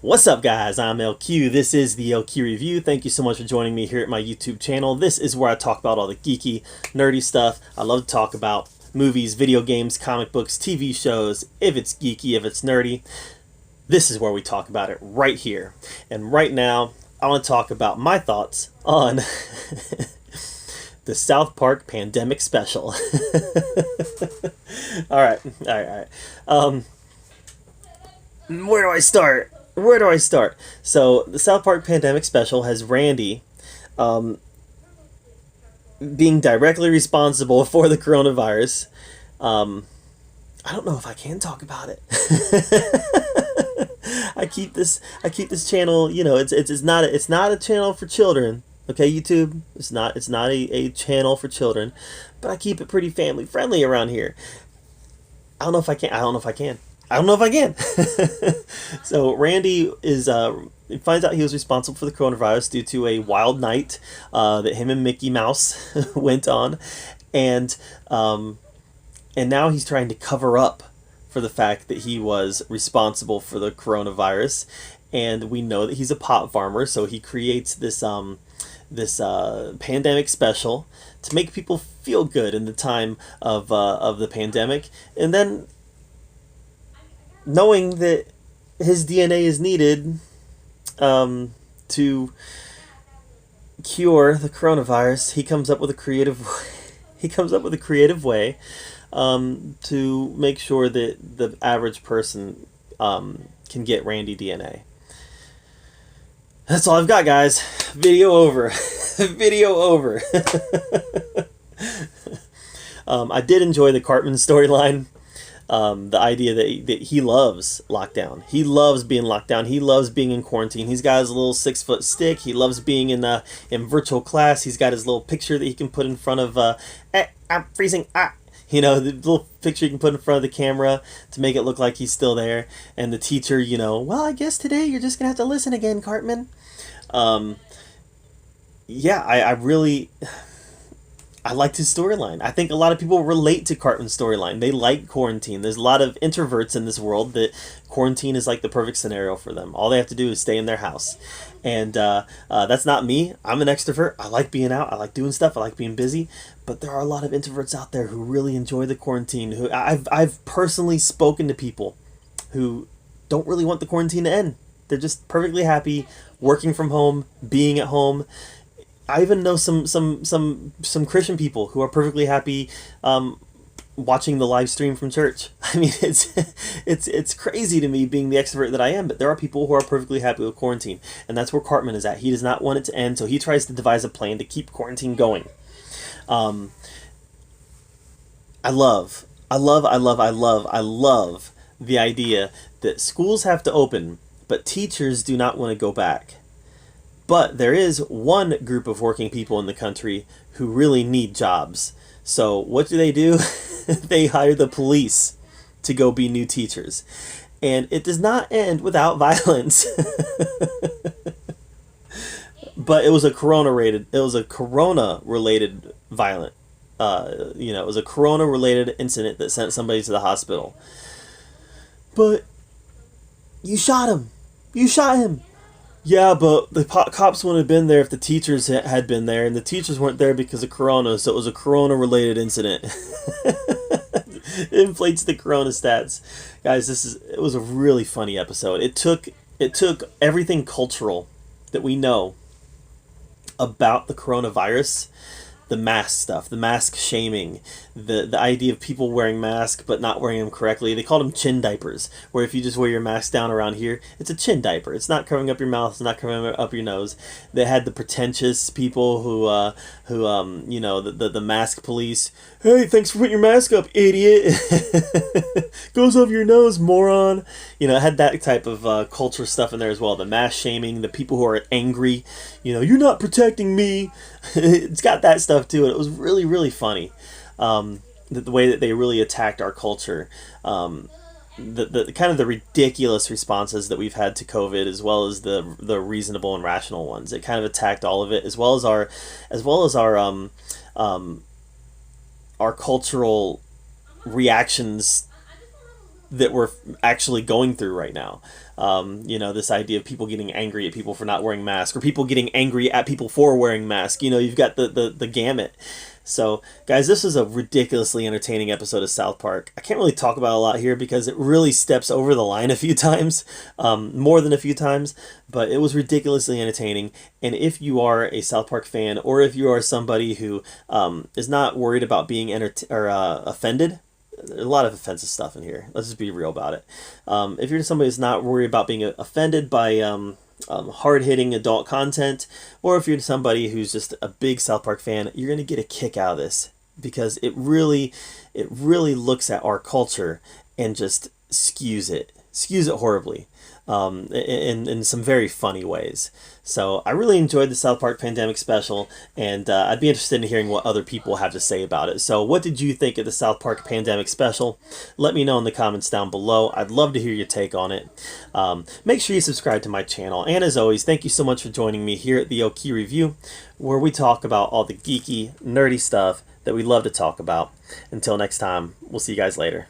What's up, guys? I'm LQ. This is the LQ Review. Thank you so much for joining me here at my YouTube channel. This is where I talk about all the geeky, nerdy stuff. I love to talk about movies, video games, comic books, TV shows. If it's geeky, if it's nerdy, this is where we talk about it right here. And right now, I want to talk about my thoughts on the South Park Pandemic Special. All right. Where do I start? So the South Park Pandemic Special has Randy being directly responsible for the coronavirus. I don't know if I can talk about it. I keep this channel, it's not a channel for children. Okay, YouTube, it's not a channel for children, but I keep it pretty family friendly around here. I don't know if I can. So Randy finds out he was responsible for the coronavirus due to a wild night that him and Mickey Mouse went on, and now he's trying to cover up for the fact that he was responsible for the coronavirus. And we know that he's a pot farmer, so he creates this pandemic special to make people feel good in the time of the pandemic, and then, knowing that his DNA is needed to cure the coronavirus, he comes up with a creative way to make sure that the average person can get Randy DNA. That's all I've got, guys. Video over. Video over. I did enjoy the Cartman storyline. The idea that he loves lockdown. He loves being locked down. He loves being in quarantine. He's got his little 6-foot stick. He loves being in virtual class. He's got his little picture that he can put in front of I'm freezing. The little picture you can put in front of the camera to make it look like he's still there. And the teacher, well, I guess today you're just gonna have to listen again, Cartman. I liked his storyline. I think a lot of people relate to Cartman's storyline. They like quarantine. There's a lot of introverts in this world that quarantine is like the perfect scenario for them. All they have to do is stay in their house. And that's not me. I'm an extrovert. I like being out. I like doing stuff. I like being busy. But there are a lot of introverts out there who really enjoy the quarantine. Who I've personally spoken to people who don't really want the quarantine to end. They're just perfectly happy working from home, being at home. I even know some Christian people who are perfectly happy watching the live stream from church. I mean, it's crazy to me, being the extrovert that I am, but there are people who are perfectly happy with quarantine, and that's where Cartman is at. He does not want it to end, so he tries to devise a plan to keep quarantine going. I love the idea that schools have to open, but teachers do not want to go back. But there is one group of working people in the country who really need jobs. So what do? They hire the police to go be new teachers. And it does not end without violence. But it was a corona-related violent. It was a corona-related incident that sent somebody to the hospital. But you shot him. Yeah, but the cops wouldn't have been there if the teachers had been there, and the teachers weren't there because of corona, so it was a corona-related incident. It inflates the corona stats. Guys, it was a really funny episode. It took everything cultural that we know about the coronavirus, the mask stuff, the mask shaming, the idea of people wearing masks but not wearing them correctly. They called them chin diapers, where if you just wear your mask down around here, it's a chin diaper. It's not covering up your mouth. It's not covering up your nose. They had the pretentious people the mask police. Hey, thanks for putting your mask up, idiot. Goes over your nose, moron. It had that type of culture stuff in there as well. The mask shaming, the people who are angry. You're not protecting me. It's got that stuff too, and it was really, really funny. The way that they really attacked our culture, the kind of the ridiculous responses that we've had to COVID, as well as the reasonable and rational ones. It kind of attacked all of it, as well as our cultural reactions that we're actually going through right now. You know, this idea of people getting angry at people for not wearing masks, or people getting angry at people for wearing masks. You know, you've got the gamut. So, guys, this is a ridiculously entertaining episode of South Park. I can't really talk about a lot here because it really steps over the line a few times, more than a few times, but it was ridiculously entertaining. And if you are a South Park fan, or if you are somebody who is not worried about being offended, there's a lot of offensive stuff in here. Let's just be real about it. If you're somebody who's not worried about being offended by hard-hitting adult content, or if you're somebody who's just a big South Park fan, you're going to get a kick out of this, because it really looks at our culture and just skews it horribly, in some very funny ways. So I really enjoyed the South Park Pandemic Special, and I'd be interested in hearing what other people have to say about it. So what did you think of the South Park Pandemic Special? Let me know in the comments down below. I'd love to hear your take on it. Make sure you subscribe to my channel, and as always, thank you so much for joining me here at the Oki Review, where we talk about all the geeky, nerdy stuff that we love to talk about. Until next time, we'll see you guys later.